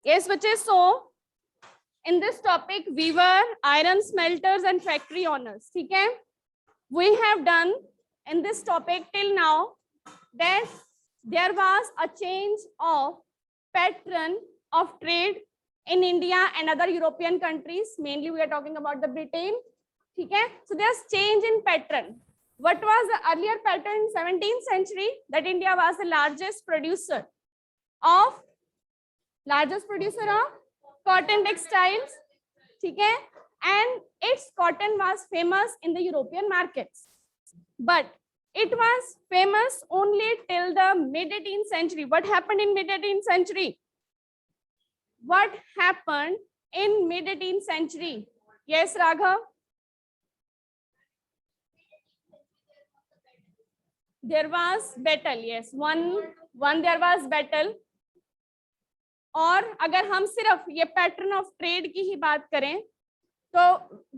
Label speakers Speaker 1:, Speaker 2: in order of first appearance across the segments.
Speaker 1: Yes, बच्चे, so in this topic we were iron smelters and factory owners. ठीक है, we have done in this topic till now that there was a change of pattern of trade in India and other European countries. Mainly we are talking about the Britain. ठीक है, so there's change in pattern. What was the earlier pattern in 17th century? That India was the largest producer of cotton textiles. ठीक है, and its cotton was famous in the European markets, but it was famous only till the mid-18th century. What happened in mid-18th century? What happened in mid-18th century? Yes, Raghav. There was battle. Yes, one there was battle. और अगर हम सिर्फ ये pattern of trade की ही बात करें तो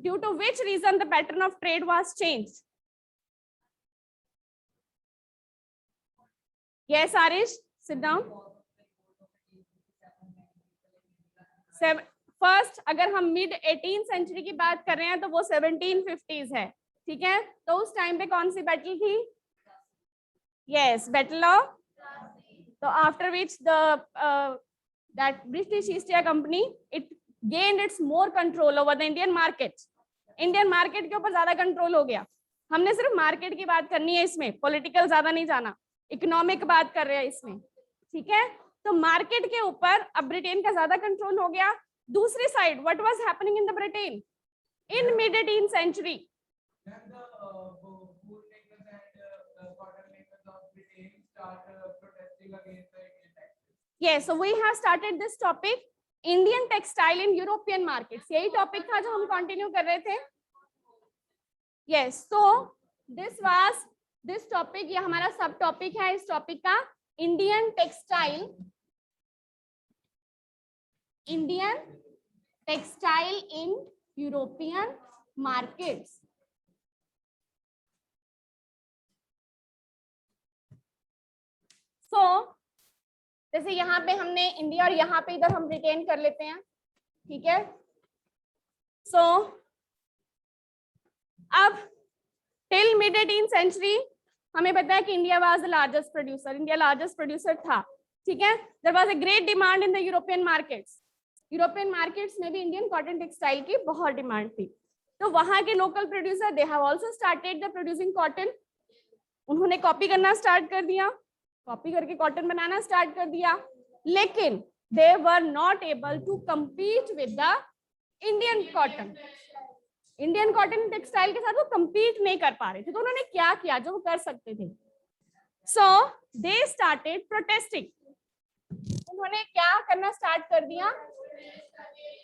Speaker 1: due to which reason the pattern of trade was changed? Yes Arish, sit down. First, अगर हम मिड 18th सेंचुरी की बात कर रहे हैं तो वो 1750s है. ठीक है, तो उस टाइम पे कौन सी बैटल थी? Yes, battle of. तो after which the that British East India Company, it gained its more control over the Indian market. Indian market के ऊपर ज्यादा कंट्रोल हो गया. हमने सिर्फ मार्केट की बात करनी है इसमें, पॉलिटिकल ज्यादा नहीं जाना, इकोनॉमिक बात कर रहे हैं इसमें. ठीक है, तो मार्केट के ऊपर अब ब्रिटेन का ज्यादा कंट्रोल हो गया. दूसरी side what was happening in the Britain in mid 18th century? Yes, so we have started this topic, Indian textile in European markets. यही टॉपिक था जो हम कंटिन्यू कर रहे थे. Yes, so this topic, ये हमारा सब टॉपिक है इस टॉपिक का, Indian textile in European markets. So जैसे यहाँ पे हमने इंडिया और यहाँ पे इधर हम ब्रिटेन कर लेते हैं. ठीक है, सो अब टिल मिड 18th सेंचुरी हमें पता है कि India was the largest producer. India largest producer था. ठीक है, there was a great demand in the European markets. European markets में भी इंडियन कॉटन टेक्सटाइल की बहुत डिमांड थी. तो वहां के local producer they have also started the producing cotton. उन्होंने कॉपी करना स्टार्ट कर दिया, कॉपी करके कॉटन बनाना स्टार्ट कर दिया, लेकिन they were not able to compete with the Indian cotton. Indian cotton textile के साथ वो compete नहीं कर पा रहे थे. तो उन्होंने क्या किया जो वो कर सकते थे? सो दे स्टार्टेड प्रोटेस्टिंग. उन्होंने क्या करना स्टार्ट कर दिया?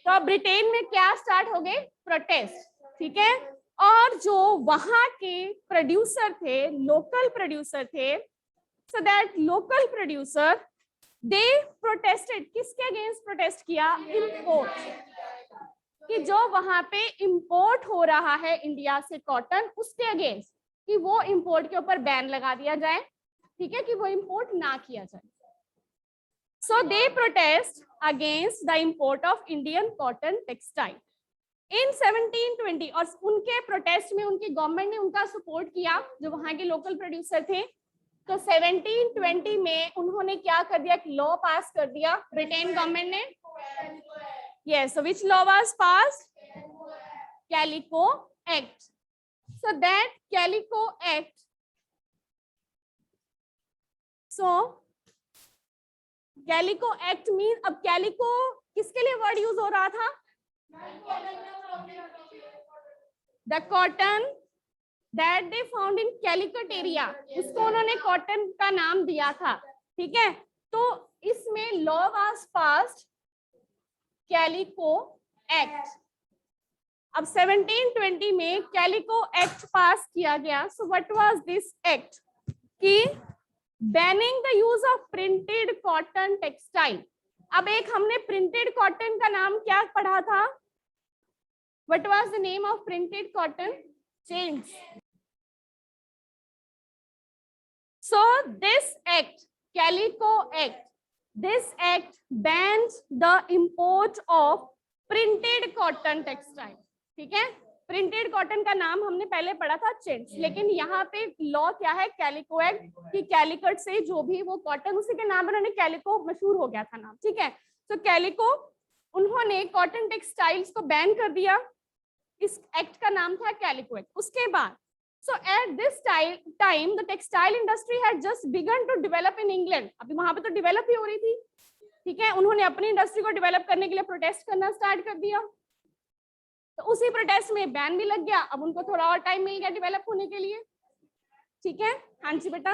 Speaker 1: तो ब्रिटेन में क्या स्टार्ट हो गए? प्रोटेस्ट. ठीक है, और जो वहां के प्रोड्यूसर थे, लोकल प्रोड्यूसर थे, so that local producer they protested. किसके अगेंस्ट प्रोटेस्ट किया? इंपोर्ट. कि जो वहां पे इंपोर्ट हो रहा है इंडिया से कॉटन, उसके अगेंस्ट कि वो इंपोर्ट के ऊपर बैन लगा दिया जाए. ठीक है, कि वो इंपोर्ट ना किया जाए. So they protest against the import of Indian cotton textile in 1720. और उनके प्रोटेस्ट में उनकी गवर्नमेंट ने उनका सपोर्ट किया, जो वहां के लोकल प्रोड्यूसर थे. तो 1720 में उन्होंने क्या कर दिया? लॉ पास कर दिया ब्रिटेन गवर्नमेंट ने. Yes, which law was passed? Calico act. So that calico act, so calico act mean, अब कैलिको किसके लिए वर्ड यूज हो रहा था? The cotton that they found in Calicut area, उसको उन्होंने कॉटन का नाम दिया था. ठीक है, तो इसमें law was passed calico act. अब 1720 में कैलिको एक्ट पास किया गया. So what was this act? कि banning the use of printed cotton textile. अब एक हमने प्रिंटेड कॉटन का नाम क्या पढ़ा था? What was the name of printed cotton? Change. So this act, Calico Act, this act bans the import of printed cotton textile. ठीक है, प्रिंटेड कॉटन का नाम हमने पहले पढ़ा था चिंट्स, लेकिन यहाँ पे लॉ क्या है, कैलिको एक्ट, कि कैलिकट से जो भी वो कॉटन, उसी के नाम पर उन्होंने कैलिको मशहूर हो गया था नाम। ठीक है, तो कैलिको, उन्होंने कॉटन टेक्सटाइल्स को बैन कर दिया, इस एक्ट का नाम था कैलिको एक्ट। उसके बाद so at this time the textile industry had just begun to develop in England, अभी वहां पे तो डेवलप ही हो रही थी। ठीक है, उन्होंने अपनी इंडस्ट्री को डेवलप करने के लिए प्रोटेस्ट करना स्टार्ट कर दिया, तो उसी प्रोटेस्ट में बैन भी लग गया। अब उनको थोड़ा और टाइम मिल गया डेवलप होने के लिए। ठीक है, हाँ जी बेटा।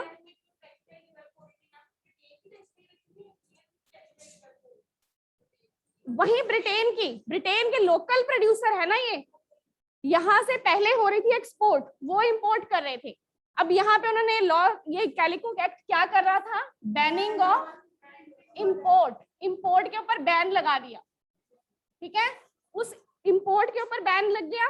Speaker 1: वही ब्रिटेन के लोकल प्रोड्यूसर है ना, ये यहाँ से पहले हो रही थी एक्सपोर्ट, वो इंपोर्ट कर रहे थे। अब यहाँ पे उन्होंने लॉ, ये कैलिको एक्ट क्या कर रहा था, बैनिंग ऑफ इंपोर्ट के ऊपर बैन लगा दिया। ठीक है, उस इंपोर्ट के ऊपर बैन लग गया।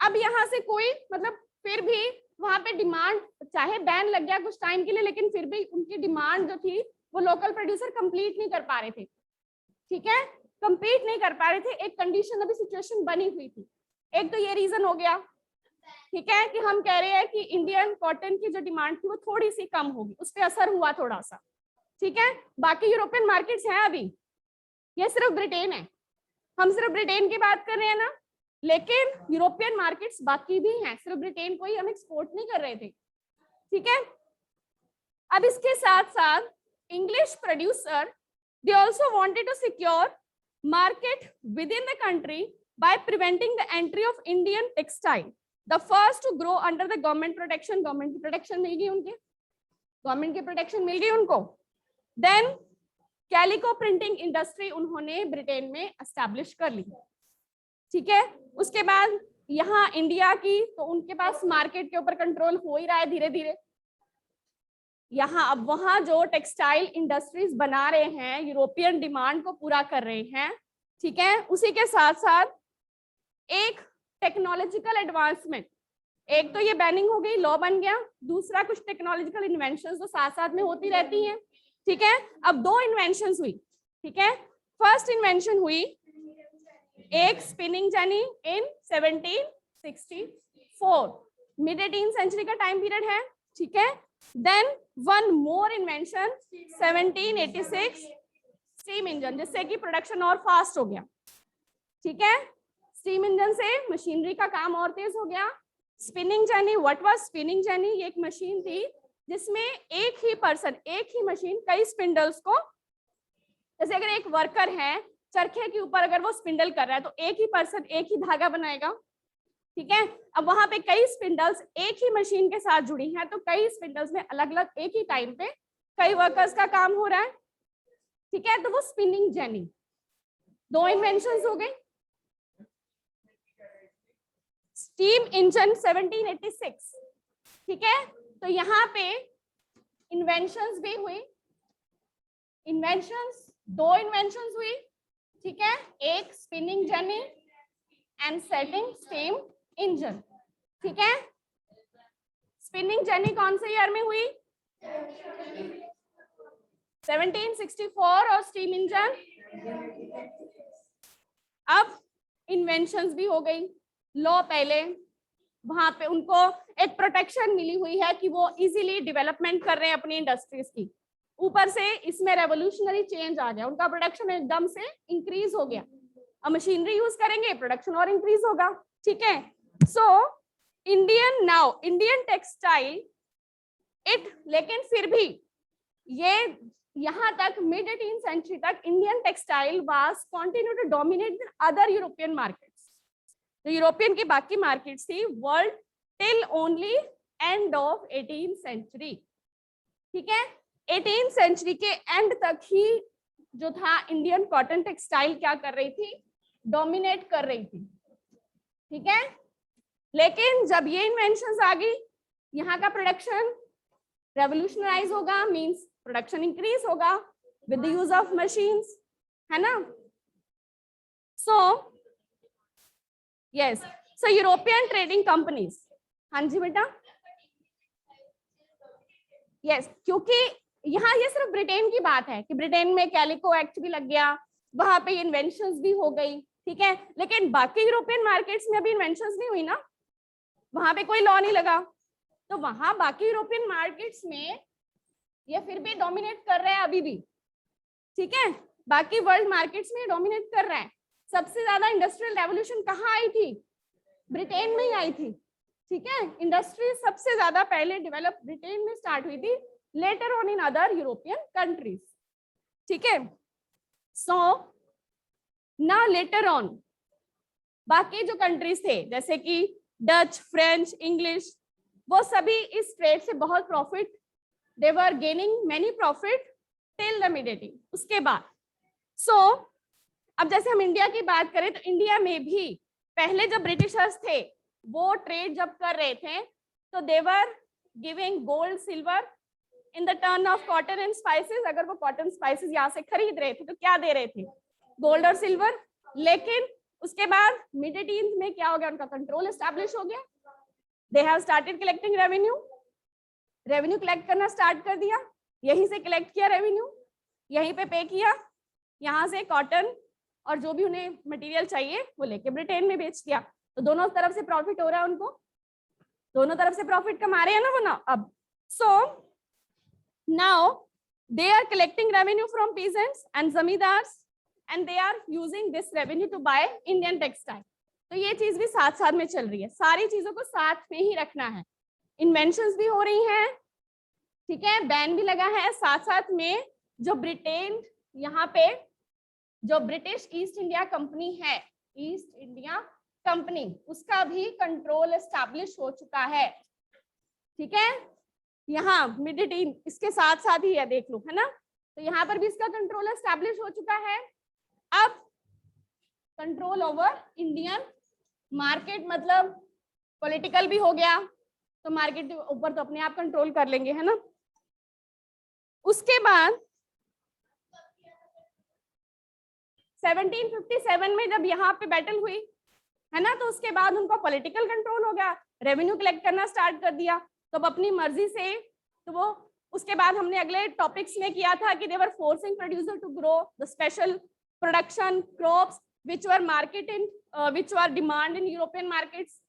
Speaker 1: अब यहाँ से कोई मतलब फिर भी वहां पे डिमांड, चाहे बैन लग गया कुछ टाइम के लिए, लेकिन फिर भी उनकी डिमांड जो थी वो लोकल प्रोड्यूसर कंप्लीट नहीं कर पा रहे थे। ठीक है, कंप्लीट नहीं कर पा रहे थे। एक कंडीशन, अभी सिचुएशन बनी हुई थी। एक तो ये रीजन हो गया, ठीक है, कि हम कह रहे हैं कि इंडियन कॉटन की जो डिमांड थी वो थोड़ी सी कम होगी, उस पर असर हुआ थोड़ा सा। ठीक है, बाकी यूरोपियन मार्केट्स हैं अभी, ये सिर्फ ब्रिटेन है, हम सिर्फ ब्रिटेन की बात कर रहे हैं ना, लेकिन यूरोपियन मार्केट्स बाकी भी हैं, सिर्फ ब्रिटेन को ही हम एक्सपोर्ट नहीं कर रहे थे। ठीक है, अब इसके साथ साथ English producer they also wanted to secure market within the country by preventing the entry of Indian textile, the first to grow under the government protection। Government की प्रोटेक्शन मिल गई उनके, गवर्नमेंट की प्रोटेक्शन मिल गई उनको। Then calico printing industry उन्होंने Britain में establish कर ली। ठीक है, उसके बाद यहाँ इंडिया की, तो उनके पास मार्केट के ऊपर कंट्रोल हो ही रहा है धीरे धीरे। यहाँ अब वहां जो टेक्सटाइल इंडस्ट्रीज बना रहे हैं, यूरोपियन डिमांड को पूरा कर रहे हैं। ठीक है, उसी के साथ साथ एक टेक्नोलॉजिकल एडवांसमेंट, एक तो ये बैनिंग हो गई, लॉ बन गया, दूसरा कुछ टेक्नोलॉजिकल इन्वेंशंस जो साथ साथ में होती रहती हैं। ठीक है, अब दो इन्वेंशंस हुई। ठीक है, फर्स्ट इन्वेंशन हुई एक spinning jenny in 1764, mid 18th century का टाइम पीरियड है। ठीक है, then one more invention 1786 steam engine, जिससे कि प्रोडक्शन और फास्ट हो गया। ठीक है, स्टीम इंजन से मशीनरी का काम और तेज हो गया। Spinning jenny, what was spinning jenny, ये एक मशीन थी जिसमें एक ही पर्सन, एक ही मशीन कई स्पिंडल्स को, जैसे अगर एक वर्कर है चरखे के ऊपर, अगर वो स्पिंडल कर रहा है तो एक ही पर्सन एक ही धागा बनाएगा। ठीक है, अब वहां पे कई स्पिंडल्स एक ही मशीन के साथ जुड़ी हैं, तो कई स्पिंडल्स में अलग अलग एक ही टाइम पे कई वर्कर्स का काम हो रहा है। ठीक है, तो वो स्पिनिंग जेनी, दो इन्वेंशंस हो गए। Steam engine 1786। ठीक है, तो यहाँ पे इन्वेंशंस भी हुई, इन्वेंशंस, दो इन्वेंशंस हुई। ठीक है, एक spinning jenny and setting steam engine. ठीक है, स्पिनिंग जेनी कौन से ईयर में हुई, 1764, और स्टीम इंजन, अब इन्वेंशंस भी हो गई। लॉ पहले, वहां पे उनको एक प्रोटेक्शन मिली हुई है कि वो इजीली डेवलपमेंट कर रहे हैं अपनी इंडस्ट्रीज की, ऊपर से इसमें रेवोल्यूशनरी चेंज आ गया, उनका प्रोडक्शन एकदम से इंक्रीज हो गया। अब मशीनरी यूज करेंगे, प्रोडक्शन और इंक्रीज होगा। ठीक है, सो इंडियन टेक्सटाइल इट, लेकिन फिर भी ये यहाँ तक मिड 18th सेंचुरी तक Indian textile was continue to dominate other European markets. जो यूरोपियन की बाकी मार्केट्स थी world till only end of 18th century. ठीक है, 18th सेंचुरी के एंड तक ही जो था इंडियन कॉटन टेक्सटाइल क्या कर रही थी, डोमिनेट कर रही थी। ठीक है, लेकिन जब ये इन्वेंशंस आ गई, यहाँ का प्रोडक्शन रेवोल्यूशनराइज होगा, मींस प्रोडक्शन इंक्रीज होगा with the use of machines, है ना। सो यस, सो यूरोपियन ट्रेडिंग कंपनीज, हाँ जी बेटा, यस, क्योंकि यहाँ ये सिर्फ ब्रिटेन की बात है कि ब्रिटेन में कैलिको एक्ट भी लग गया, वहां पे इन्वेंशंस भी हो गई, ठीक है, लेकिन बाकी यूरोपियन मार्केट्स में अभी इन्वेंशंस नहीं हुई ना, वहां पे कोई लॉ नहीं लगा, तो वहां बाकी यूरोपियन मार्केट्स में ये फिर भी डोमिनेट कर रहा है अभी भी, ठीक है, बाकी वर्ल्ड मार्केट्स में डोमिनेट कर रहा है। सबसे ज्यादा इंडस्ट्रियल रेवोल्यूशन कहाँ आई थी? ब्रिटेन में ही आई थी, ठीक है, इंडस्ट्री सबसे ज्यादा पहले डेवलप ब्रिटेन में स्टार्ट हुई थी, later on in other European countries, ठीक है। सो ना लेटर ऑन बाकी जो कंट्रीज थे जैसे कि डच, फ्रेंच, इंग्लिश, वो सभी इस ट्रेड से बहुत profit, they were gaining many profit till the mid eighteen. उसके बाद अब जैसे हम इंडिया की बात करें तो इंडिया में भी पहले जब ब्रिटिशर्स थे वो ट्रेड जब कर रहे थे तो they were giving gold, silver in the turn of cotton and spices. अगर वो कॉटन स्पाइसेस यहाँ से खरीद रहे थे तो क्या दे रहे थे? गोल्ड और सिल्वर। लेकिन उसके बाद मिड-18 में क्या हो गया? उनका कंट्रोल एस्टैब्लिश हो गया, they have started collecting revenue, revenue collect करना स्टार्ट कर दिया, यहीं से कलेक्ट किया रेवेन्यू, यहीं पे किया, यहाँ से कॉटन और जो भी उन्हें मटेरियल चाहिए वो लेके ब्रिटेन में बेच दिया। तो दोनों तरफ से प्रॉफिट हो रहा है, उनको दोनों तरफ से प्रॉफिट कमा रहे हैं ना वो ना अब। So now they are collecting revenue from peasants and zamindars and they are using this revenue to buy Indian textile. तो ये चीज भी साथ साथ में चल रही है, सारी चीजों को साथ में ही रखना है। इन्वेंशंस भी हो रही हैं, ठीक है, बैन भी लगा है, साथ साथ में जो ब्रिटेन यहाँ पे जो ब्रिटिश ईस्ट इंडिया कंपनी है, ईस्ट इंडिया कंपनी, उसका भी कंट्रोल एस्टैब्लिश हो चुका है, ठीक है। यहाँ मिड-18 इसके साथ साथ ही है, देख लो, है ना। तो यहाँ पर भी इसका कंट्रोल एस्टैब्लिश हो चुका है। अब कंट्रोल ओवर इंडियन मार्केट मतलब पॉलिटिकल भी हो गया, तो मार्केट के ऊपर तो अपने आप कंट्रोल कर लेंगे, है ना। उसके बाद 1757 में जब यहाँ पे बैटल हुई, है ना, तो उसके बाद उनको पॉलिटिकल कंट्रोल हो गया, रेवेन्यू कलेक्ट करना स्टार्ट कर दिया, तो अपनी मर्जी से, तो वो उसके बाद हमने अगले टॉपिक्स में किया था कि they were forcing producer to grow the special production crops which were market in which were demand in European markets,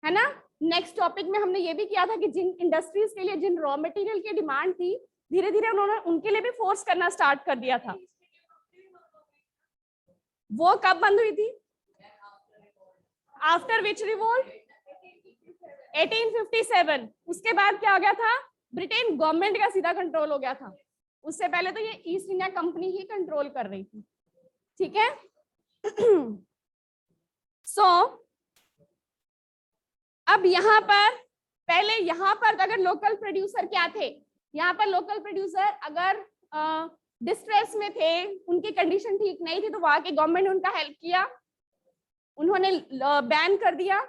Speaker 1: है ना। नेक्स्ट टॉपिक में हमने ये भी किया था कि जिन इंडस्ट्रीज के लिए जिन रॉ मटेरियल की डिमांड थी, धीरे धीरे उन्होंने उनके लिए भी फोर्स करना स्टार्ट कर दिया था। वो कब बंद हुई थी? After which revolt? 1857। उसके बाद क्या हो गया था? ब्रिटेन गवर्नमेंट का सीधा कंट्रोल हो गया था, उससे पहले तो ये ईस्ट इंडिया कंपनी ही कंट्रोल कर रही थी, ठीक है। अब यहाँ पर पहले यहाँ पर अगर लोकल प्रोड्यूसर क्या थे, यहाँ पर लोकल प्रोड्यूसर अगर डिस्ट्रेस में थे, उनकी कंडीशन ठीक नहीं थी, तो वहां के गवर्नमेंट ने उनका हेल्प किया, उन्होंने बैन कर दिया,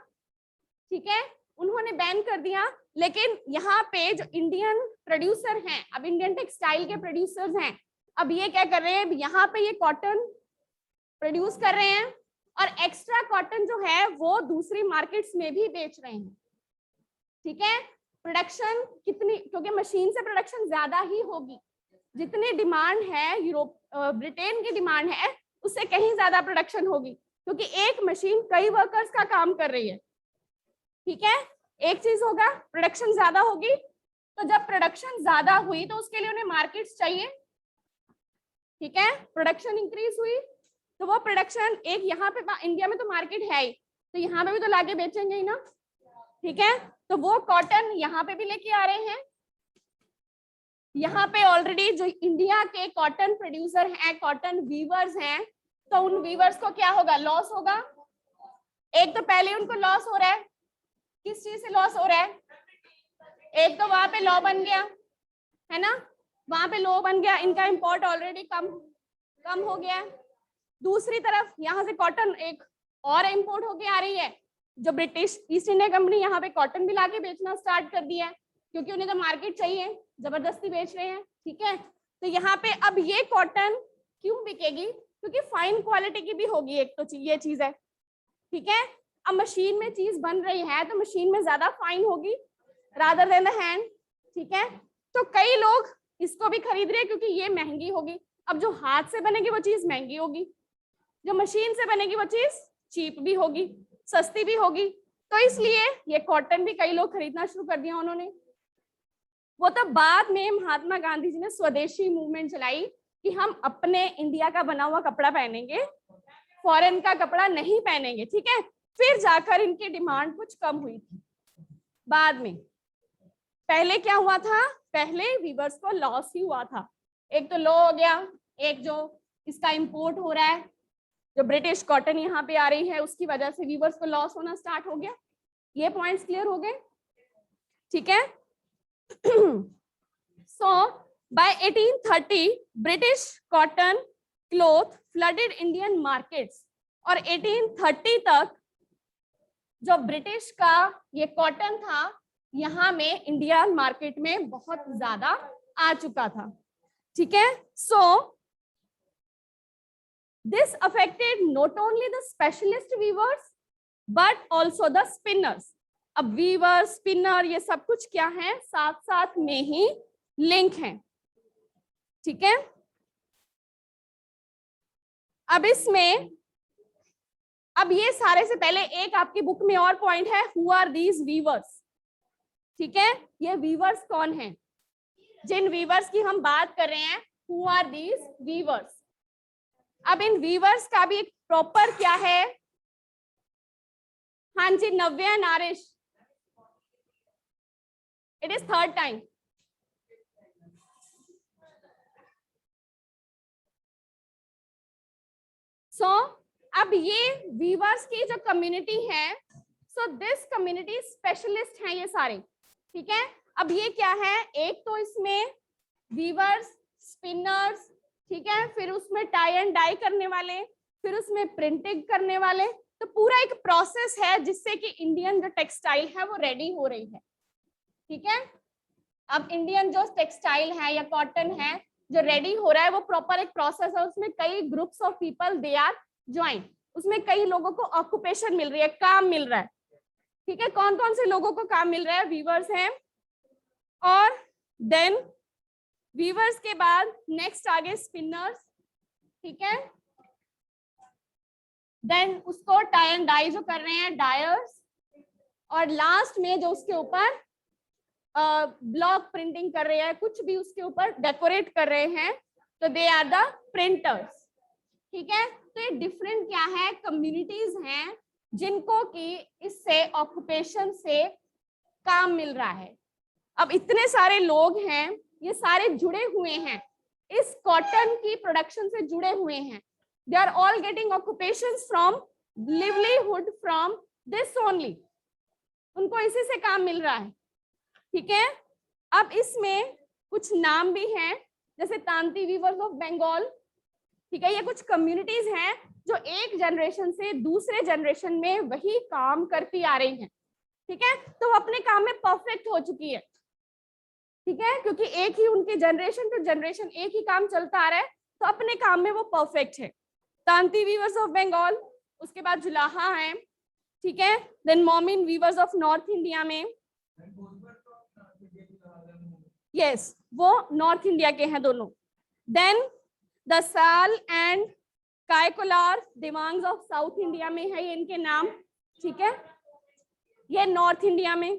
Speaker 1: ठीक है, उन्होंने बैन कर दिया। लेकिन यहाँ पे जो इंडियन प्रोड्यूसर हैं, अब इंडियन टेक्सटाइल के प्रोड्यूसर्स हैं, अब ये क्या कर रहे हैं, यहाँ पे ये कॉटन प्रोड्यूस कर रहे हैं और एक्स्ट्रा कॉटन जो है वो दूसरी मार्केट्स में भी बेच रहे हैं, ठीक है। प्रोडक्शन कितनी, क्योंकि मशीन से प्रोडक्शन ज्यादा ही होगी, जितनी डिमांड है यूरोप ब्रिटेन की डिमांड है उससे कहीं ज्यादा प्रोडक्शन होगी, क्योंकि एक मशीन कई वर्कर्स का काम कर रही है, ठीक है। एक चीज होगा, प्रोडक्शन ज्यादा होगी, तो जब प्रोडक्शन ज्यादा हुई तो उसके लिए उन्हें मार्केट्स चाहिए, ठीक है। प्रोडक्शन इंक्रीज हुई तो वो प्रोडक्शन एक यहाँ पे इंडिया में तो मार्केट है ही, तो यहाँ पे भी तो लाके बेचेंगे ही ना, ठीक है। तो वो कॉटन यहाँ पे भी लेके आ रहे हैं। यहाँ पे ऑलरेडी जो इंडिया के कॉटन प्रोड्यूसर हैं, कॉटन वीवर्स हैं, तो उन वीवर्स को क्या होगा? लॉस होगा। एक तो पहले उनको लॉस हो रहा है, किस चीज से लॉस हो रहा है? एक तो वहां पे लॉ बन गया, है ना, वहां पे लॉ बन गया, इनका इंपोर्ट ऑलरेडी कम हो गया है। दूसरी तरफ यहाँ से कॉटन एक और इंपोर्ट होके आ रही है, जो ब्रिटिश ईस्ट इंडिया कंपनी यहाँ पे कॉटन भी लाके बेचना स्टार्ट कर दिया है, क्योंकि उन्हें तो मार्केट चाहिए, जबरदस्ती बेच रहे हैं, ठीक है। तो यहाँ पे अब ये कॉटन क्यों बिकेगी? क्योंकि फाइन क्वालिटी की भी होगी, एक तो ये चीज है, ठीक है। अब मशीन में चीज बन रही है तो मशीन में ज्यादा फाइन होगी रादर देन द हैंड, ठीक है। तो कई लोग इसको भी खरीद रहे हैं क्योंकि ये महंगी होगी। अब जो हाथ से बनेगी वो चीज महंगी होगी, जो मशीन से बनेगी वो चीज चीप भी होगी, सस्ती भी होगी। तो इसलिए ये कॉटन भी कई लोग खरीदना शुरू कर दिया उन्होंने। वो तो बाद में महात्मा गांधी जी ने स्वदेशी मूवमेंट चलाई कि हम अपने इंडिया का बना हुआ कपड़ा पहनेंगे, फॉरेन का कपड़ा नहीं पहनेंगे, ठीक है। फिर जाकर इनकी डिमांड कुछ कम हुई थी बाद में। पहले क्या हुआ था, पहले वीवर्स को लॉस ही हुआ था। एक तो लॉ हो गया, एक जो इसका इंपोर्ट हो रहा है, जो ब्रिटिश कॉटन यहाँ पे आ रही है, उसकी वजह से वीवर्स को लॉस होना स्टार्ट हो गया। ये पॉइंट्स क्लियर हो गए, ठीक है। So by 1830 British cotton cloth flooded Indian markets, और 1830 तक जो ब्रिटिश का ये कॉटन था यहाँ में इंडियन मार्केट में बहुत ज्यादा आ चुका था, ठीक है। So this affected not only the specialist weavers but also the spinners. अब वीवर, स्पिनर, ये सब कुछ क्या है, साथ साथ में ही लिंक है, ठीक है। अब इसमें, अब ये सारे से पहले एक आपकी बुक में और पॉइंट है, हु आर दीज वीवर्स, ठीक है। ये वीवर्स कौन हैं, जिन वीवर्स की हम बात कर रहे हैं, हु आर दीज वीवर्स। अब इन वीवर्स का भी एक प्रॉपर क्या है, हाँ जी, Navya Narish, it is third time. So अब ये वीवर्स की जो कम्युनिटी है, सो दिस कम्युनिटी स्पेशलिस्ट हैं ये सारे, ठीक है। अब ये क्या है, एक तो इसमें वीवर्स, स्पिनर्स, ठीक है, फिर उसमें टाई एंड डाई करने वाले, फिर उसमें प्रिंटिंग करने वाले। तो पूरा एक प्रोसेस है जिससे कि इंडियन जो टेक्सटाइल है वो रेडी हो रही है, ठीक है। अब इंडियन जो टेक्सटाइल है या कॉटन है जो रेडी हो रहा है, वो प्रॉपर एक प्रोसेस है, उसमें कई groups of people they are join, उसमें कई लोगों को ऑक्यूपेशन मिल रही है, काम मिल रहा है, ठीक है। कौन कौन से लोगों को काम मिल रहा है, वीवर्स हैं, और देन वीवर्स के बाद नेक्स्ट आगे स्पिनर्स, ठीक है। देन उसको टाई एंड डाई जो कर रहे हैं, डायर्स, और लास्ट में जो उसके ऊपर ब्लॉक प्रिंटिंग कर रहे हैं, कुछ भी उसके ऊपर डेकोरेट कर रहे हैं, तो दे आर द प्रिंटर्स, ठीक है। तो ये डिफरेंट क्या है, कम्युनिटीज हैं जिनको कि इससे ऑक्यूपेशन से काम मिल रहा है। अब इतने सारे लोग हैं, ये सारे जुड़े हुए हैं, इस कॉटन की प्रोडक्शन से जुड़े हुए हैं, they are all getting occupations from livelihood from this only, उनको इसी से काम मिल रहा है, ठीक है। अब इसमें कुछ नाम भी हैं, जैसे तांती वीवर्स ऑफ बंगाल, ठीक है। ये कुछ कम्युनिटीज हैं जो एक जनरेशन से दूसरे जनरेशन में वही काम करती आ रही हैं, ठीक है। तो वो अपने काम में परफेक्ट हो चुकी है, ठीक है, क्योंकि एक ही उनके जनरेशन टू जनरेशन एक ही काम चलता आ रहा है, तो अपने काम में वो परफेक्ट है। तांती वीवर्स ऑफ बंगाल, उसके बाद जुलाहा है, ठीक है। Then Momin weavers of north India में, यस, वो नॉर्थ इंडिया के हैं दोनों। देन दसाल एंड कायकोलार दिमांग ऑफ साउथ इंडिया में है ये इनके नाम, ठीक है। ये नॉर्थ इंडिया में,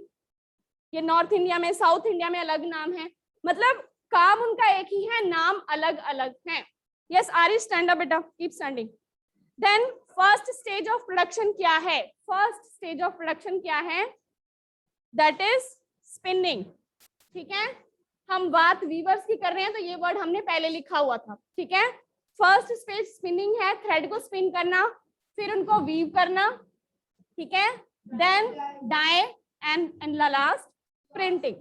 Speaker 1: ये नॉर्थ इंडिया में, साउथ इंडिया में अलग नाम है, मतलब काम उनका एक ही है, नाम अलग अलग है। यस आरी, स्टैंड अप बेटा, keep standing. Then first stage of production क्या है, फर्स्ट स्टेज ऑफ प्रोडक्शन क्या है, दैट इज स्पिनिंग, ठीक है। हम बात वीवर्स की कर रहे हैं तो ये वर्ड हमने पहले लिखा हुआ था, ठीक है। फर्स्ट स्टेज स्पिनिंग है, थ्रेड को स्पिन करना, फिर उनको वीव करना, ठीक है। Then dye and last printing,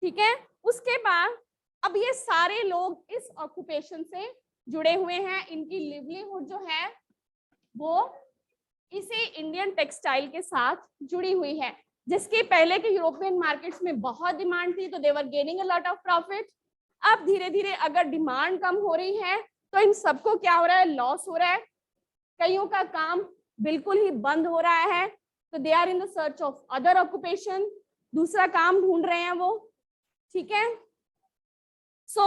Speaker 1: ठीक है। उसके बाद अब ये सारे लोग इस ऑक्यूपेशन से जुड़े हुए हैं, इनकी लिवलीहुड जो है वो इसी इंडियन टेक्सटाइल के साथ जुड़ी हुई है, जिसकी पहले के यूरोपियन मार्केट्स में बहुत डिमांड थी, तो they were gaining a lot of profit. अब धीरे धीरे अगर डिमांड कम हो रही है तो इन सबको क्या हो रहा है, लॉस हो रहा है, कईयों का काम बिल्कुल ही बंद हो रहा है, तो they are in the search of other occupation, दूसरा काम ढूंढ रहे हैं वो, ठीक है। So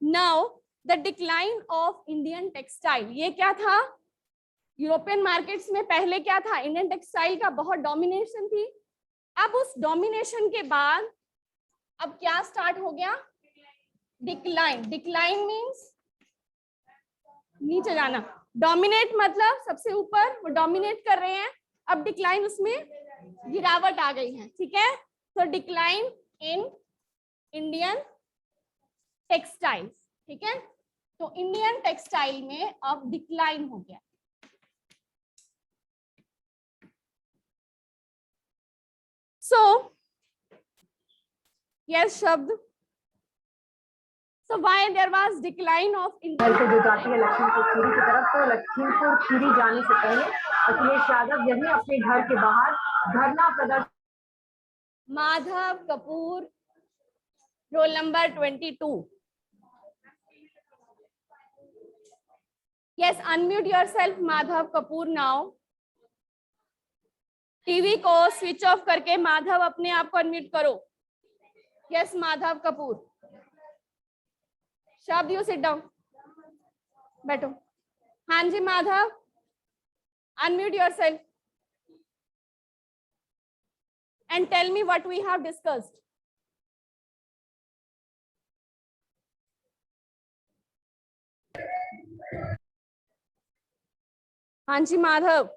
Speaker 1: now the decline of Indian textile, ये क्या था? यूरोपियन मार्केट्स में पहले क्या था? इंडियन टेक्सटाइल का बहुत डोमिनेशन थी। अब उस डोमिनेशन के बाद अब क्या स्टार्ट हो गया? डिक्लाइन। डिक्लाइन मींस नीचे जाना, डोमिनेट मतलब सबसे ऊपर, वो डोमिनेट कर रहे हैं। अब डिक्लाइन, उसमें गिरावट आ गई है, ठीक है। तो डिक्लाइन इन इंडियन टेक्सटाइल्स, ठीक है। तो इंडियन टेक्सटाइल में अब डिक्लाइन हो गया। सो यस शब्द, so why there was decline of
Speaker 2: India से जो जाती है लखीमपुर खीरी की तरफ, तो लखीमपुर खीरी जाने से पहले अखिलेश यादव यही अपने घर के बाहर धरना प्रदर्शन।
Speaker 1: Madhav Kapoor, roll number 22। Yes, unmute yourself, Madhav Kapoor now. TV को स्विच ऑफ करके माधव अपने आप को अनम्यूट करो। यस माधव कपूर। शब्द यू सिट डाउन, बैठो। हाँ जी Madhav, unmute yourself and tell me what we have discussed. हाँ जी Madhav.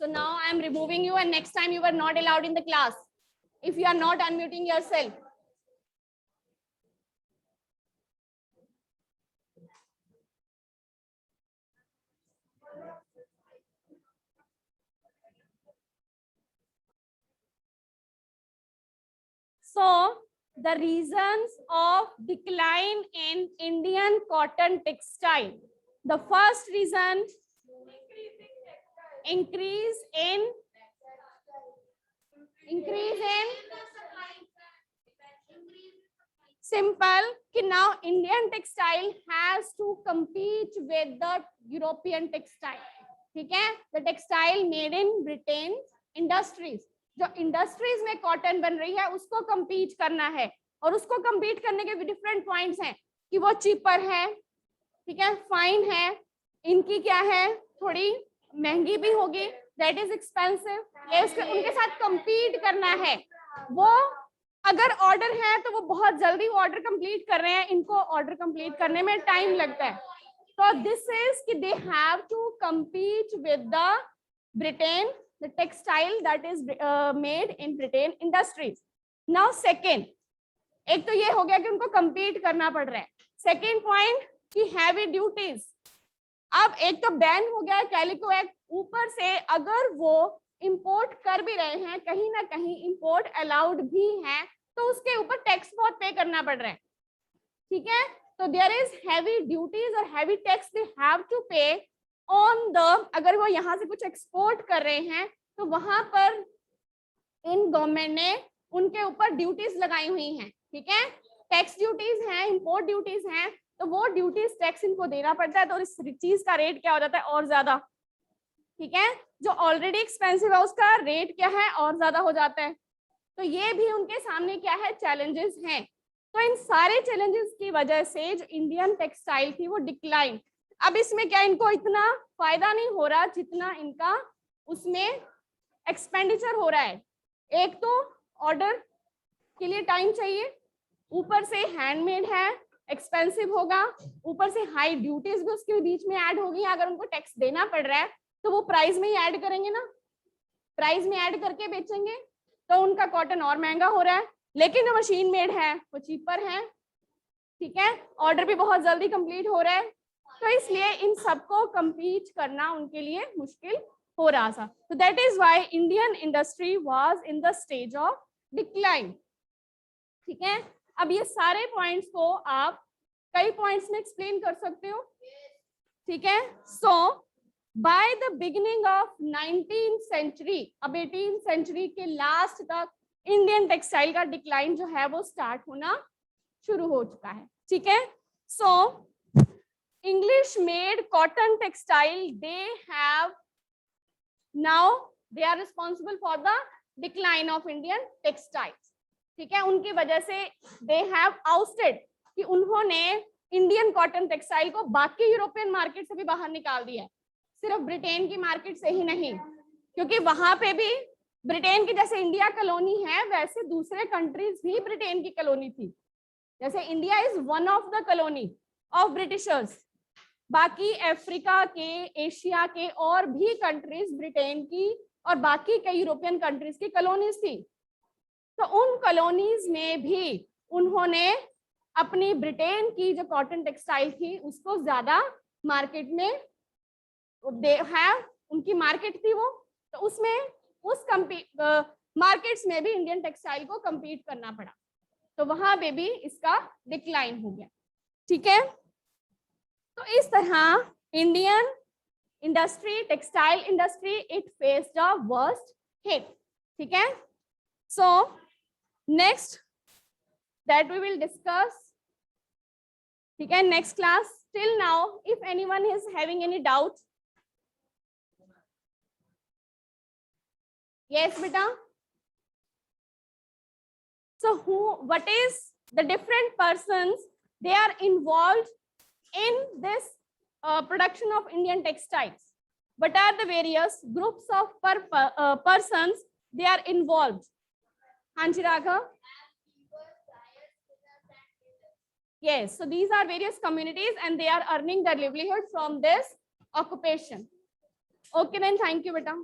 Speaker 1: So now I am removing you, and next time you were not allowed in the class if you are not unmuting yourself. So the reasons of decline in Indian cotton textile. The first reason, increase in simple कि now Indian textile has to compete with the European textile, ठीक है। The textile made in Britain industries, जो industries में cotton बन रही है उसको compete करना है, और उसको compete करने के भी डिफरेंट पॉइंट्स हैं कि वो चीपर है, ठीक है, फाइन है, इनकी क्या है, थोड़ी महंगी भी होगी, दैट इज एक्सपेंसिव, ये उनके साथ compete करना है। वो अगर ऑर्डर है तो वो बहुत जल्दी ऑर्डर कंप्लीट कर रहे हैं, इनको ऑर्डर कंप्लीट करने में टाइम लगता है। तो दिस इज कि they have to compete with the Britain, the textile that is made in Britain industries. Now second, एक तो ये हो गया कि उनको compete करना पड़ रहा है। सेकेंड पॉइंट कि हैवी ड्यूटीज, अब एक तो बैन हो गया कैलिको एक्ट, ऊपर से अगर वो इंपोर्ट कर भी रहे हैं, कहीं ना कहीं इंपोर्ट अलाउड भी है, तो उसके ऊपर टैक्स बहुत पे करना पड़ रहा है, ठीक है। तो देयर इज हैवी ड्यूटीज और heavy tax they have to pay on the, अगर वो यहाँ से कुछ एक्सपोर्ट कर रहे हैं तो वहां पर इन गवर्नमेंट ने उनके ऊपर ड्यूटीज लगाई हुई हैं, ठीक है। टैक्स ड्यूटीज हैं, इंपोर्ट ड्यूटीज हैं, तो वो ड्यूटीज टैक्स इनको देना पड़ता है, तो इस चीज का रेट क्या हो जाता है, और ज्यादा, ठीक है। जो ऑलरेडी एक्सपेंसिव है उसका रेट क्या है, और ज्यादा हो जाता है। तो ये भी उनके सामने क्या है, चैलेंजेस हैं। तो इन सारे चैलेंजेस की वजह से जो इंडियन टेक्सटाइल थी वो डिक्लाइन। अब इसमें क्या इनको इतना फायदा नहीं हो रहा जितना इनका उसमें एक्सपेंडिचर हो रहा है। एक तो ऑर्डर के लिए टाइम चाहिए, ऊपर से हैंडमेड है, एक्सपेंसिव होगा, ऊपर से हाई ड्यूटीज भी उसके बीच में ऐड होगी। अगर उनको टैक्स देना पड़ रहा है तो वो प्राइस में ही ऐड करेंगे ना, प्राइस में ऐड करके बेचेंगे, तो उनका कॉटन और महंगा हो रहा है। लेकिन जो मशीन मेड है वो चीपर है, ठीक है, ऑर्डर भी बहुत जल्दी कंप्लीट हो रहा है, तो इसलिए इन सबको कंपीट करना उनके लिए मुश्किल हो रहा था। तो that is why Indian industry was in the stage of decline, ठीक है। अब ये सारे पॉइंट्स को आप कई पॉइंट्स में एक्सप्लेन कर सकते हो, ठीक है। So by the beginning of 19th century, अब 18th सेंचुरी के लास्ट तक इंडियन टेक्सटाइल का डिक्लाइन जो है वो स्टार्ट होना शुरू हो चुका है, ठीक है। So English made cotton textile, they have now, they are responsible for the decline of Indian textiles, ठीक है, उनकी वजह से दे हैव आउटस्टेड कि उन्होंने इंडियन कॉटन टेक्सटाइल को बाकी यूरोपियन मार्केट से भी बाहर निकाल दिया है, सिर्फ ब्रिटेन की मार्केट से ही नहीं, क्योंकि वहां पे भी ब्रिटेन की जैसे इंडिया कॉलोनी है वैसे दूसरे कंट्रीज भी ब्रिटेन की कॉलोनी थी। जैसे India is one of the colony of Britishers, बाकी अफ्रीका के, एशिया के और भी कंट्रीज ब्रिटेन की और बाकी कई यूरोपियन कंट्रीज की कॉलोनीज थी। तो उन कॉलोनीज में भी उन्होंने अपनी ब्रिटेन की जो कॉटन टेक्सटाइल थी उसको ज्यादा मार्केट में दे हैव, उनकी मार्केट थी वो, तो उसमें उस मार्केट्स में भी इंडियन टेक्सटाइल को compete करना पड़ा, तो वहां पे भी इसका डिक्लाइन हो गया। ठीक है, तो इस तरह Indian industry, textile industry, it faced a worst hit. ठीक है, so next that we will discuss, ठीक है, next class. Till now, if anyone is having any doubt, yes beta. So what is the different persons they are involved in this production of Indian textiles? What are the various groups of persons they are involved? Hanji Raghav. Yes, so these are various communities and they are earning their livelihood from this occupation. Okay then, thank you beta.